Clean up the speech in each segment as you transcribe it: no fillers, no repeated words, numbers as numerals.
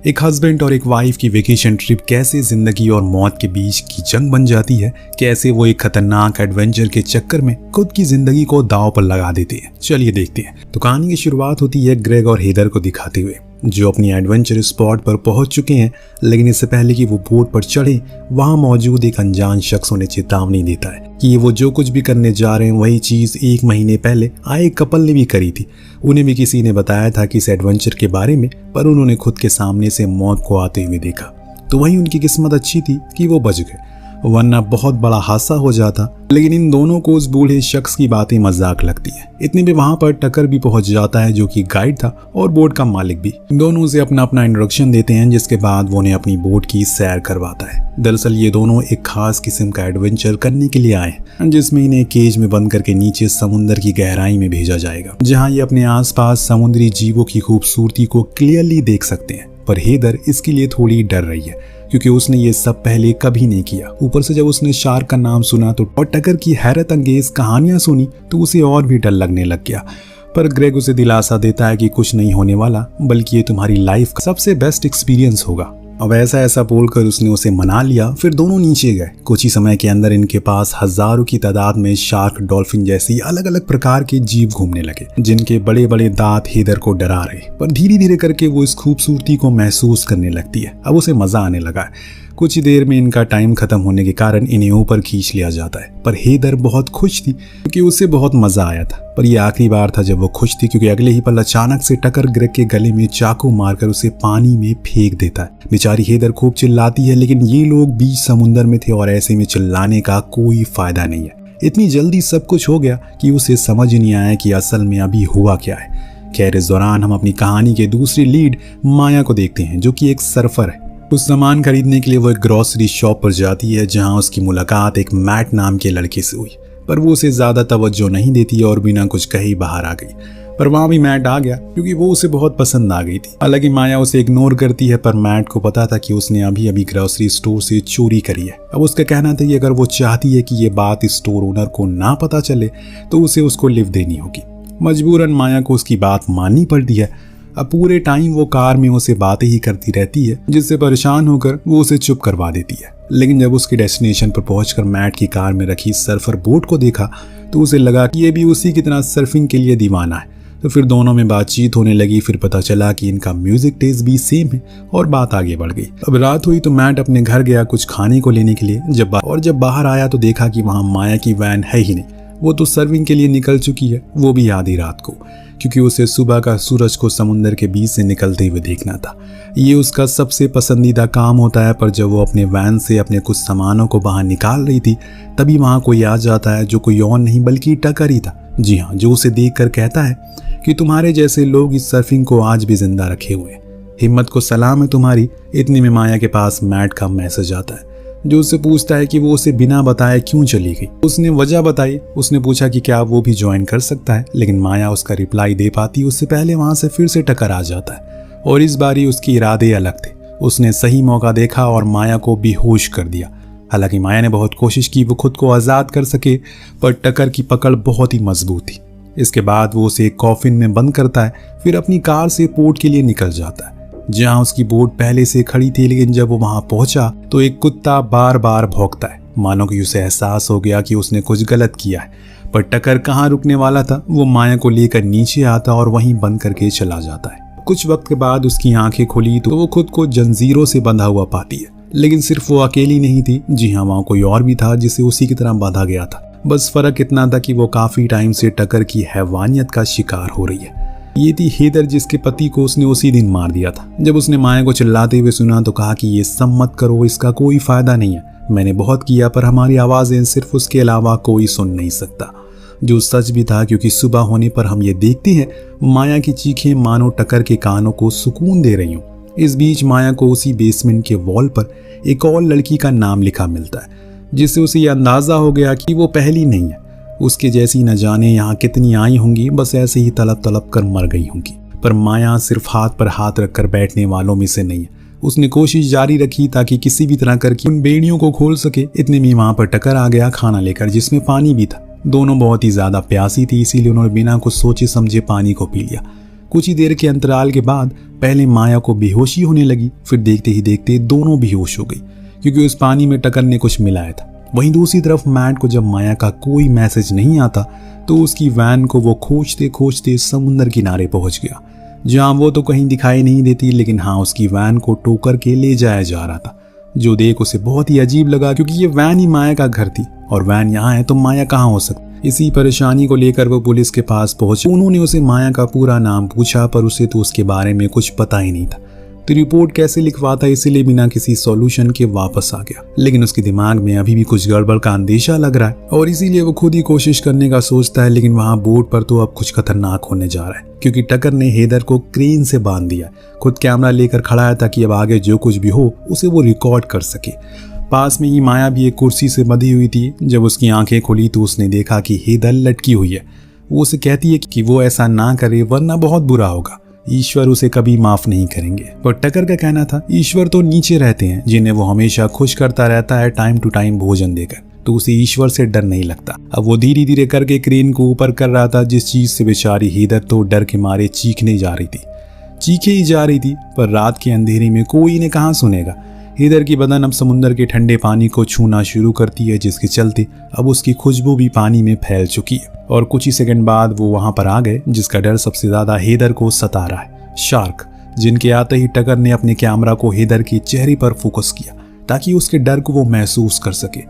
एक हस्बैंड और एक वाइफ की वेकेशन ट्रिप कैसे जिंदगी और मौत के बीच की जंग बन जाती है, कैसे वो एक खतरनाक एडवेंचर के चक्कर में खुद की जिंदगी को दांव पर लगा देते हैं। चलिए देखते हैं। तो कहानी की शुरुआत होती है ग्रेग और हेदर को दिखाते हुए, जो अपनी एडवेंचर स्पॉट पर पहुंच चुके हैं। लेकिन इससे पहले कि वो बोट पर चढ़े, वहां मौजूद एक अनजान शख्स उन्हें चेतावनी देता है कि वो जो कुछ भी करने जा रहे हैं वही चीज 1 महीने पहले आए कपल ने भी करी थी। उन्हें भी किसी ने बताया था कि इस एडवेंचर के बारे में, पर उन्होंने खुद के सामने से मौत को आते हुए देखा। तो वहीं उनकी किस्मत अच्छी थी कि वो बच गए, वरना बहुत बड़ा हादसा हो जाता। लेकिन इन दोनों को उस बूढ़े शख्स की बातें मजाक लगती है। इतने में वहां पर टकर भी पहुंच जाता है, जो कि गाइड था और बोट का मालिक भी। दोनों से अपना अपना इंट्रोडक्शन देते हैं, जिसके बाद वो उन्हें अपनी बोट की सैर करवाता है। दरअसल ये दोनों एक खास किस्म का एडवेंचर करने के लिए आए हैं, जिसमें इन्हें केज में बंद करके नीचे समुद्र की गहराई में भेजा जाएगा, जहाँ ये अपने आसपास समुद्री जीवों की खूबसूरती को क्लियरली देख सकते हैं। पर हेदर इसके लिए थोड़ी डर रही है, क्योंकि उसने ये सब पहले कभी नहीं किया। ऊपर से जब उसने शार्क का नाम सुना तो और टकर की हैरत अंगेज कहानियां सुनी तो उसे और भी डर लगने लग गया। पर ग्रेग उसे दिलासा देता है कि कुछ नहीं होने वाला, बल्कि ये तुम्हारी लाइफ का सबसे बेस्ट एक्सपीरियंस होगा। अब ऐसा बोलकर उसने उसे मना लिया। फिर दोनों नीचे गए। कुछ ही समय के अंदर इनके पास हजारों की तादाद में शार्क, डॉल्फिन जैसी अलग अलग प्रकार के जीव घूमने लगे, जिनके बड़े बड़े दांत हेदर को डरा रहे। पर धीरे धीरे करके वो इस खूबसूरती को महसूस करने लगती है। अब उसे मजा आने लगा है। कुछ ही देर में इनका टाइम खत्म होने के कारण इन्हें ऊपर खींच लिया जाता है। पर हेदर बहुत खुश थी, क्योंकि उसे बहुत मजा आया था। पर यह आखिरी बार था जब वो खुश थी, क्योंकि अगले ही पल अचानक से टकर ग्रेग के गले में चाकू मारकर उसे पानी में फेंक देता है। बेचारी हेदर खूब चिल्लाती है, लेकिन ये लोग बीच समुद्र में थे और ऐसे में चिल्लाने का कोई फायदा नहीं है। इतनी जल्दी सब कुछ हो गया कि उसे समझ नहीं आया कि असल में अभी हुआ क्या है। खैर, इस दौरान हम अपनी कहानी के दूसरी लीड माया को देखते हैं, जो कि एक सर्फर है। कुछ सामान खरीदने के लिए वो एक ग्रोसरी शॉप पर जाती है, जहां उसकी मुलाकात एक मैट नाम के लड़के से हुई। पर वो उसे ज्यादा तवज्जो नहीं देती और बिना कुछ कहे ही बाहर आ गई। पर वहां भी मैट आ गया, क्योंकि वो उसे बहुत पसंद आ गई थी। हालांकि माया उसे इग्नोर करती है, पर मैट को पता था कि उसने अभी अभी ग्रोसरी स्टोर से चोरी करी है। अब उसका कहना था कि अगर वो चाहती है कि ये बात स्टोर ओनर को ना पता चले तो उसे उसको लिफ्ट देनी होगी। मजबूरन माया को उसकी बात माननी पड़ती है। अब पूरे टाइम वो कार में उसे बातें ही करती रहती है, जिससे परेशान होकर वो उसे चुप करवा देती है। लेकिन जब उसके डेस्टिनेशन पर पहुंचकर मैट की कार में रखी सर्फर बोट को देखा तो उसे लगा कि ये भी उसी की तरह सर्फिंग के लिए दीवाना है। तो फिर दोनों में बातचीत होने लगी। फिर पता चला कि इनका म्यूजिक टेस्ट भी सेम है और बात आगे बढ़ गई। अब रात हुई तो मैट अपने घर गया कुछ खाने को लेने के लिए। जब बाहर आया तो देखा कि वहाँ माया की वैन है ही नहीं। वो तो सर्विंग के लिए निकल चुकी है, वो भी आधी रात को, क्योंकि उसे सुबह का सूरज को समुद्र के बीच से निकलते हुए देखना था। ये उसका सबसे पसंदीदा काम होता है। पर जब वो अपने वैन से अपने कुछ सामानों को बाहर निकाल रही थी, तभी वहाँ कोई आ जाता है, जो कोई और नहीं बल्कि टकर ही था। जी हाँ, जो उसे देखकर कहता है कि तुम्हारे जैसे लोग इस सर्फिंग को आज भी जिंदा रखे हुए हैं, हिम्मत को सलाम है तुम्हारी। इतने में माया के पास मैट का मैसेज आता है, जो उससे पूछता है कि वो उसे बिना बताए क्यों चली गई। उसने वजह बताई। उसने पूछा कि क्या वो भी ज्वाइन कर सकता है, लेकिन माया उसका रिप्लाई दे पाती उससे पहले वहां से फिर से टकर आ जाता है। और इस बारी उसके इरादे अलग थे। उसने सही मौका देखा और माया को बेहोश कर दिया। हालांकि माया ने बहुत कोशिश की वो खुद को आजाद कर सके, पर टकर की पकड़ बहुत ही मजबूत थी। इसके बाद वो उसे एक कॉफिन में बंद करता है, फिर अपनी कार से पोर्ट के लिए निकल जाता है, जहां उसकी बोट पहले से खड़ी थी। लेकिन जब वो वहां पहुंचा तो एक कुत्ता बार बार भौंकता है, मानो कि उसे एहसास हो गया कि उसने कुछ गलत किया है। पर टकर कहाँ रुकने वाला था। वो माया को लेकर नीचे आता और वहीं बंद करके चला जाता है। कुछ वक्त के बाद उसकी आंखें खुली तो वो खुद को जंजीरों से बंधा हुआ पाती है। लेकिन सिर्फ वो अकेली नहीं थी। जी हाँ, वहाँ कोई और भी था जिसे उसी की तरह बांधा गया था। बस फर्क इतना था कि वो काफी टाइम से टकर की हैवानियत का शिकार हो रही है। ये थी हेदर, जिसके पति को उसने उसी दिन मार दिया था। जब उसने माया को चिल्लाते हुए सुना तो कहा कि ये सब मत करो, इसका कोई फायदा नहीं है। मैंने बहुत किया, पर हमारी आवाजें सिर्फ उसके अलावा कोई सुन नहीं सकता। जो सच भी था, क्योंकि सुबह होने पर हम ये देखते हैं माया की चीखें मानो टकर के कानों को सुकून दे रही हूँ। इस बीच माया को उसी बेसमेंट के वॉल पर एक और लड़की का नाम लिखा मिलता है, जिससे उसे यह अंदाजा हो गया कि वो पहली नहीं है। उसके जैसी न जाने यहाँ कितनी आई होंगी, बस ऐसे ही तड़प तड़प कर मर गई होंगी। पर माया सिर्फ हाथ पर हाथ रखकर बैठने वालों में से नहीं है। उसने कोशिश जारी रखी ताकि किसी भी तरह करके उन बेड़ियों को खोल सके। इतने में वहां पर टकर आ गया खाना लेकर, जिसमें पानी भी था। दोनों बहुत ही ज्यादा प्यासी थी, इसीलिए उन्होंने बिना कुछ सोचे समझे पानी को पी लिया। कुछ ही देर के अंतराल के बाद पहले माया को बेहोशी होने लगी, फिर देखते ही देखते दोनों बेहोश हो गई क्योंकि उस पानी में टकर ने कुछ मिलाया था। वहीं दूसरी तरफ मैट को जब माया का कोई मैसेज नहीं आता तो उसकी वैन को वो खोजते खोजते समुद्र किनारे पहुंच गया, जहां वो तो कहीं दिखाई नहीं देती, लेकिन हाँ उसकी वैन को टो करके ले जाया जा रहा था, जो देख उसे बहुत ही अजीब लगा क्योंकि ये वैन ही माया का घर थी और वैन यहाँ है तो माया कहाँ हो सकती। इसी परेशानी को लेकर वो पुलिस के पास पहुंचे। उन्होंने उसे माया का पूरा नाम पूछा पर उसे तो उसके बारे में कुछ पता ही नहीं था, तो रिपोर्ट कैसे लिखवाता, इसीलिए बिना किसी सॉल्यूशन के वापस आ गया। लेकिन उसके दिमाग में अभी भी कुछ गड़बड़ का अंदेशा लग रहा है और इसीलिए वो खुद ही कोशिश करने का सोचता है। लेकिन वहां बोर्ड पर तो अब कुछ खतरनाक होने जा रहा है क्योंकि टकर ने हेदर को क्रेन से बांध दिया, खुद कैमरा लेकर खड़ा है ताकि अब आगे जो कुछ भी हो उसे वो रिकॉर्ड कर सके। पास में ही माया भी एक कुर्सी से बंधी हुई थी। जब उसकी आंखें खुली तो उसने देखा कि हेदर लटकी हुई है। वो उसे कहती है कि वो ऐसा ना करे वरना बहुत बुरा होगा, ईश्वर उसे कभी माफ नहीं करेंगे। पर टकर का कहना था ईश्वर तो नीचे रहते हैं जिन्हें वो हमेशा खुश करता रहता है टाइम टू टाइम भोजन देकर, तो उसे ईश्वर से डर नहीं लगता। अब वो धीरे धीरे करके क्रेन को ऊपर कर रहा था, जिस चीज से बेचारी हेदर तो डर के मारे चीखने जा रही थी, चीखे ही जा रही थी। पर रात के अंधेरे में कोई इन्हें कहाँ सुनेगा। हेदर की बदन अब समुद्र के ठंडे पानी को छूना शुरू करती है, जिसके चलते अब उसकी खुशबू भी पानी में फैल चुकी है और कुछ ही सेकंड बाद वो वहां पर आ गए, जिसका डर सबसे ज्यादा हेदर को सता रहा है। शार्क, जिनके आते ही टकर ने अपने कैमरा को हेदर के चेहरे पर फोकस किया ताकि उसके डर को वो महसूस कर सके,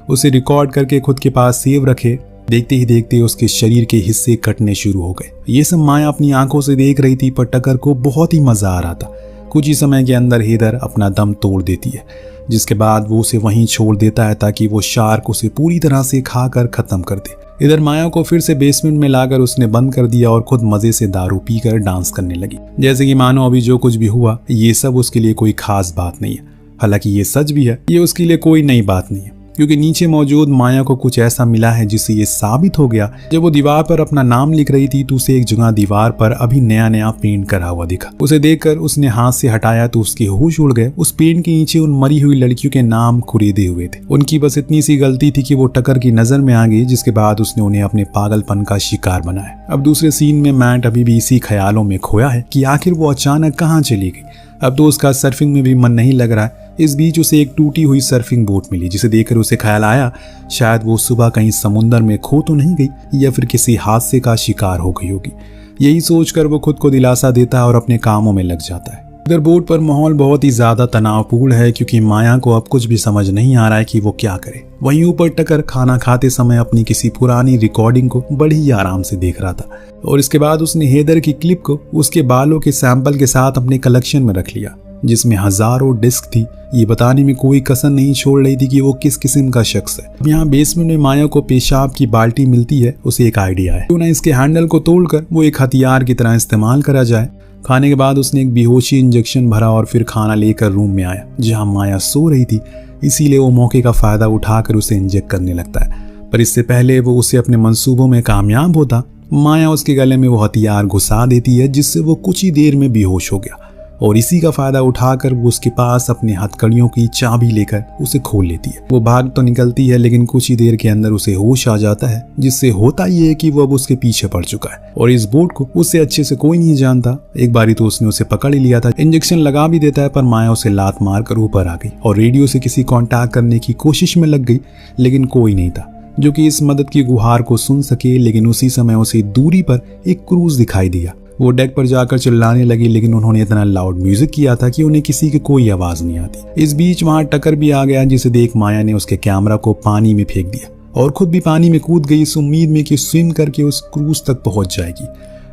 उसे रिकॉर्ड करके खुद के पास सेव रखे। देखते ही देखते उसके शरीर के हिस्से कटने शुरू हो गए। ये सब माया अपनी आंखों से देख रही थी, पर टकर को बहुत ही मजा आ रहा था। कुछ ही समय के अंदर हेदर अपना दम तोड़ देती है, जिसके बाद वो उसे वहीं छोड़ देता है ताकि वो शार्क उसे पूरी तरह से खाकर खत्म कर दे। इधर माया को फिर से बेसमेंट में लाकर उसने बंद कर दिया और खुद मजे से दारू पीकर डांस करने लगी, जैसे कि मानो अभी जो कुछ भी हुआ ये सब उसके लिए कोई खास बात नहीं है। हालांकि ये सच भी है, ये उसके लिए कोई नई बात नहीं है क्योंकि नीचे मौजूद माया को कुछ ऐसा मिला है जिससे ये साबित हो गया। जब वो दीवार पर अपना नाम लिख रही थी तो उसे एक जगह दीवार पर अभी नया नया पेंट करा हुआ दिखा। उसे देखकर उसने हाथ से हटाया तो उसके होश उड़ गए। उस पेंट के नीचे उन मरी हुई लड़कियों के नाम कुरेदे हुए थे। उनकी बस इतनी सी गलती थी कि वो टकर की नजर में आ गई, जिसके बाद उसने उन्हें अपने पागलपन का शिकार बनाया। अब दूसरे सीन में मैट अभी भी इसी ख्यालों में खोया है कि आखिर वो अचानक कहाँ चली गई। अब तो उसका सर्फिंग में भी मन नहीं लग रहा है। इस बीच उसे एक टूटी हुई सर्फिंग बोट मिली, जिसे देखकर उसे ख्याल आया शायद वो सुबह कहीं समुद्र में खो तो नहीं गई या फिर किसी हादसे का शिकार हो गई होगी। यही सोचकर वो खुद को दिलासा देता है और अपने कामों में लग जाता है। इधर बोट पर माहौल बहुत ही ज्यादा तनावपूर्ण है क्योंकि माया को अब कुछ भी समझ नहीं आ रहा है कि वो क्या करे। वहीं ऊपर टकर खाना खाते समय अपनी किसी पुरानी रिकॉर्डिंग को बड़ी ही आराम से देख रहा था और इसके बाद उसने हेदर की क्लिप को उसके बालों के सैंपल के साथ अपने कलेक्शन में रख लिया, जिसमें हजारों डिस्क थी। ये बताने में कोई कसर नहीं छोड़ रही थी कि वो किस किस्म का शख्स है। यहाँ बेसमेंट में माया को पेशाब की बाल्टी मिलती है। उसे एक आइडिया है, क्यों ना इसके हैंडल को तोड़कर वो एक हथियार की तरह इस्तेमाल करा जाए। खाने के बाद उसने एक बेहोशी इंजेक्शन भरा और फिर खाना लेकर रूम में आया जहाँ माया सो रही थी, इसीलिए वो मौके का फायदा उठाकर उसे इंजेक्ट करने लगता है। पर इससे पहले वो उसे अपने मंसूबों में कामयाब होता, माया उसके गले में वो हथियार घुसा देती है, जिससे वो कुछ ही देर में बेहोश हो गया और इसी का फायदा उठाकर वो उसके पास अपने हथकड़ियों की चाबी लेकर उसे खोल लेती है। वो भाग तो निकलती है लेकिन कुछ ही देर के अंदर उसे होश आ जाता है, जिससे होता ये है कि वो अब उसके पीछे पड़ चुका है और इस बोट को उससे अच्छे से कोई नहीं जानता। एक बारी तो उसने उसे पकड़ ही लिया था, इंजेक्शन लगा भी देता है, पर माया उसे लात मार कर ऊपर आ गई और रेडियो से किसी कॉन्टैक्ट करने की कोशिश में लग गई, लेकिन कोई नहीं था जो कि इस मदद की गुहार को सुन सके। लेकिन उसी समय उसे दूरी पर एक क्रूज दिखाई दिया। वो डेक पर जाकर चिल्लाने लगी, लेकिन उन्होंने इतना लाउड म्यूजिक किया था कि उन्हें किसी की कोई आवाज नहीं आती। इस बीच वहां टकर भी आ गया, जिसे देख माया ने उसके कैमरा को पानी में फेंक दिया और खुद भी पानी में कूद गई इस उम्मीद में कि स्विम करके उस क्रूज तक पहुंच जाएगी।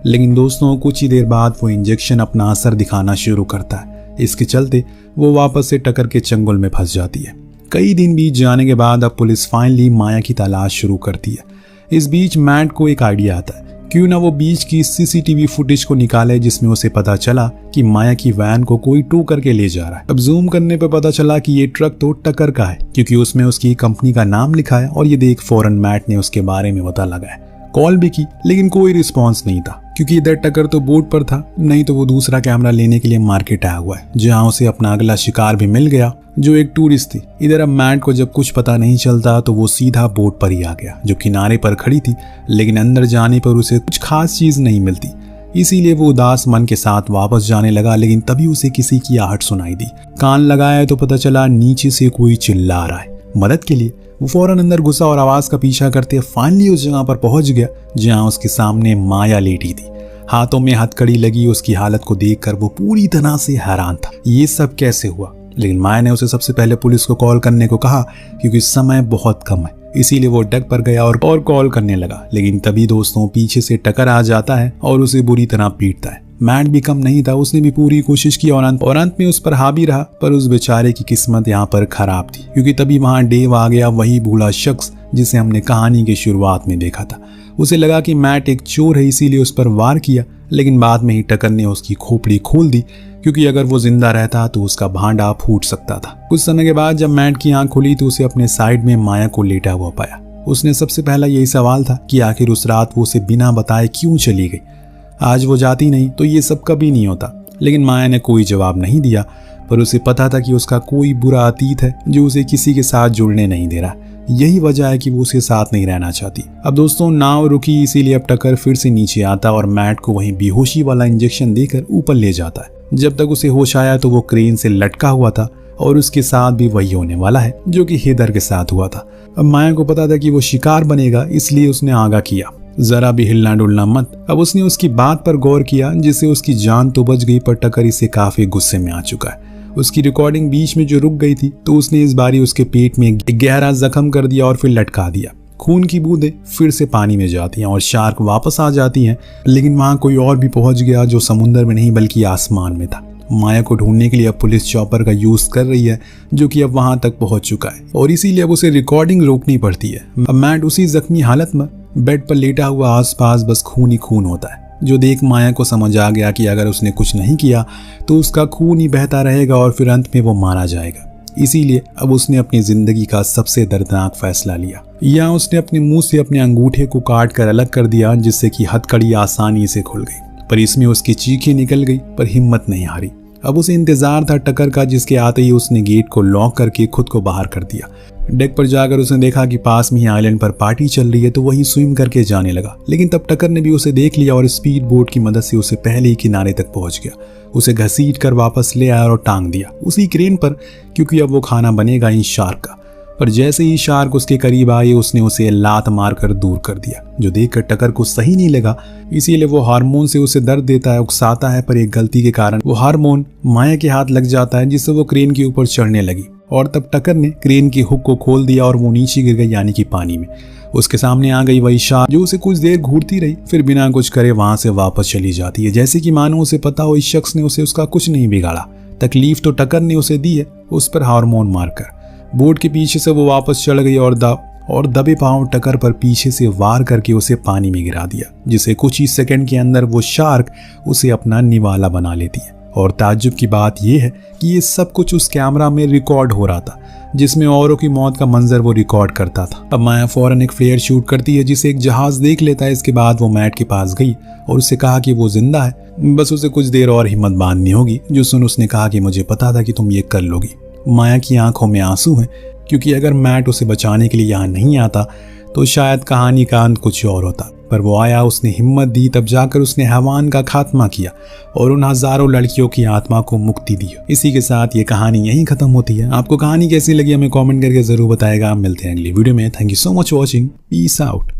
लेकिन दोस्तों कुछ ही देर बाद वो इंजेक्शन अपना असर दिखाना शुरू करता है। इसके चलते वो वापस से टकर के चंगुल में फंस जाती है। कई दिन बीत जाने के बाद अब पुलिस फाइनली माया की तलाश शुरू करती है। इस बीच मैट को एक आइडिया आता है, क्यों ना वो बीच की सीसीटीवी फुटेज को निकाले, जिसमें उसे पता चला कि माया की वैन को कोई टो करके ले जा रहा है। अब जूम करने पर पता चला कि ये ट्रक तो टकर का है, क्योंकि उसमें उसकी कंपनी का नाम लिखा है और ये देख फौरन मैट ने उसके बारे में पता लगाया। कॉल भी की लेकिन कोई रिस्पॉन्स नहीं था, क्योंकि इधर टकर तो बोट पर था, नहीं तो वो दूसरा कैमरा लेने के लिए मार्केट आया हुआ है, जहां उसे अपना अगला शिकार भी मिल गया जो एक टूरिस्ट थी। इधर अब मैट को जब कुछ पता नहीं चलता तो वो सीधा बोट पर ही आ गया, जो किनारे पर खड़ी थी, लेकिन अंदर जाने पर उसे कुछ खास चीज नहीं मिलती। इसीलिए वो उदास मन के साथ वापस जाने लगा। लेकिन तभी उसे किसी की आहट सुनाई दी। कान लगाया तो पता चला नीचे से कोई चिल्ला रहा है मदद के लिए। वो फौरन अंदर घुसा और आवाज का पीछा करते फाइनली उस जगह पर पहुंच गया जहां उसके सामने माया लेटी थी। हाथों में हथकड़ी लगी। उसकी हालत को देखकर वो पूरी तरह से हैरान था। ये सब कैसे हुआ? लेकिन माया ने उसे सबसे पहले पुलिस को कॉल करने को कहा क्योंकि समय बहुत कम है। इसीलिए वो डग पर गया और कॉल करने लगा। लेकिन तभी दोस्तों पीछे से टकर आ जाता है और उसे बुरी तरह पीटता है। मैट भी कम नहीं था। उसने भी पूरी कोशिश की और अंत में उस पर हावी रहा। पर उस बेचारे की किस्मत यहाँ पर खराब थी क्योंकि तभी वहां डेव आ गया, वही भूला शख्स जिसे हमने कहानी की शुरुआत में देखा था। उसे लगा कि मैट एक चोर है, इसीलिए उस पर वार किया। लेकिन बाद में ही टकर ने उसकी खोपड़ी खोल दी क्योंकि अगर वो जिंदा रहता तो उसका भांडा फूट सकता था। कुछ समय के बाद जब मैट की आंख खुली तो उसे अपने साइड में माया को लेटा हुआ पाया। उसने सबसे पहला यही सवाल था कि आखिर उस रात वो उसे बिना बताए क्यों चली गई। आज वो जाती नहीं तो ये सब कभी नहीं होता। लेकिन माया ने कोई जवाब नहीं दिया। पर उसे पता था कि उसका कोई बुरा अतीत है जो उसे किसी के साथ जुड़ने नहीं दे रहा। यही वजह है कि वो उसके साथ नहीं रहना चाहती। अब दोस्तों नाव रुकी, इसीलिए अब टकर फिर से नीचे आता और मैट को वहीं बेहोशी वाला इंजेक्शन देकर ऊपर ले जाता है। जब तक उसे होश आया तो वो क्रेन से लटका हुआ था और उसके साथ भी वही होने वाला है जो कि हेदर के साथ हुआ था। अब माया को पता था कि वो शिकार बनेगा, इसलिए उसने आगाह किया, जरा भी हिलना डुलना मत। अब उसने उसकी बात पर गौर किया जिससे उसकी जान तो बच गई पर टकर इसे काफी गुस्से में आ चुका है। उसकी रिकॉर्डिंग बीच में जो रुक गई थी तो उसने इस बारी उसके पेट में गहरा जख्म कर दिया और फिर लटका दिया। खून की बूंदें फिर से पानी में जाती हैं और शार्क वापस आ जाती हैं। लेकिन वहां कोई और भी पहुंच गया जो समुद्र में नहीं बल्कि आसमान में था। माया को ढूंढने के लिए अब पुलिस चॉपर का यूज कर रही है जो कि अब वहां तक पहुंच चुका है और इसीलिए अब उसे रिकॉर्डिंग रोकनी पड़ती है। अब मैट उसी जख्मी हालत में बेड पर लेटा हुआ, आसपास बस खून ही खून होता है, जो देख माया को समझ आ गया कि अगर उसने कुछ नहीं किया तो उसका खून ही बहता रहेगा और फिर अंत में वो मारा जाएगा। इसीलिए अब उसने अपनी जिंदगी का सबसे दर्दनाक फैसला लिया। यहाँ उसने अपने मुंह से अपने अंगूठे को काट कर अलग कर दिया जिससे कि हथकड़ी आसानी से खुल गई। पर इसमें उसकी चीखें निकल गई पर हिम्मत नहीं हारी। अब उसे इंतजार था टकर का, जिसके आते ही उसने गेट को लॉक करके खुद को बाहर कर दिया। डेक पर जाकर उसने देखा कि पास में ही आइलैंड पर पार्टी चल रही है तो वहीं स्विम करके जाने लगा। लेकिन तब टकर ने भी उसे देख लिया और स्पीड बोट की मदद से उसे पहले ही किनारे तक पहुंच गया। उसे घसीट कर वापस ले आया और टांग दिया उसी क्रेन पर, क्योंकि अब वो खाना बनेगा ही शार्क का। पर जैसे ही शार्क उसके करीब आए उसने उसे लात मारकर दूर कर दिया, जो देखकर टकर को सही नहीं लगा। इसीलिए वो हार्मोन से उसे दर्द देता है, उकसाता है। पर एक गलती के कारण वो हार्मोन माया के हाथ लग जाता है जिससे वो क्रेन के ऊपर चढ़ने लगी। और तब टकर ने क्रेन की हुक को खोल दिया और वो नीचे गिर गई, यानी कि पानी में। उसके सामने आ गई वही शार्क जो उसे कुछ देर घूरती रही, फिर बिना कुछ करे वहां से वापस चली जाती है, जैसे कि मानो उसे पता हो इस शख्स ने उसे उसका कुछ नहीं बिगाड़ा। तकलीफ तो टकर ने उसे दी है, उस पर हार्मोन मारकर। बोट के पीछे से वो वापस चढ़ गई और दबे पांव टकर पर पीछे से वार करके उसे पानी में गिरा दिया, जिसे कुछ ही सेकंड के अंदर वो शार्क उसे अपना निवाला बना लेती है। और ताज्जुब की बात यह है कि ये सब कुछ उस कैमरा में रिकॉर्ड हो रहा था जिसमें औरों की मौत का मंजर वो रिकॉर्ड करता था। अब माया फौरन एक फ्लेयर शूट करती है जिसे एक जहाज देख लेता है। इसके बाद वो मैट के पास गई और उससे कहा कि वो जिंदा है, बस उसे कुछ देर और हिम्मत बांधनी होगी। जो सुन उसने कहा कि मुझे पता था कि तुम ये कर लोगी। माया की आंखों में आंसू हैं, क्योंकि अगर मैट उसे बचाने के लिए यहाँ नहीं आता तो शायद कहानी का अंत कुछ और होता। पर वो आया, उसने हिम्मत दी, तब जाकर उसने हैवान का खात्मा किया और उन हजारों लड़कियों की आत्मा को मुक्ति दी। इसी के साथ ये कहानी यहीं खत्म होती है। आपको कहानी कैसी लगी हमें कमेंट करके जरूर बताएगा। मिलते हैं अगली वीडियो में। Thank you so much watching. Peace out.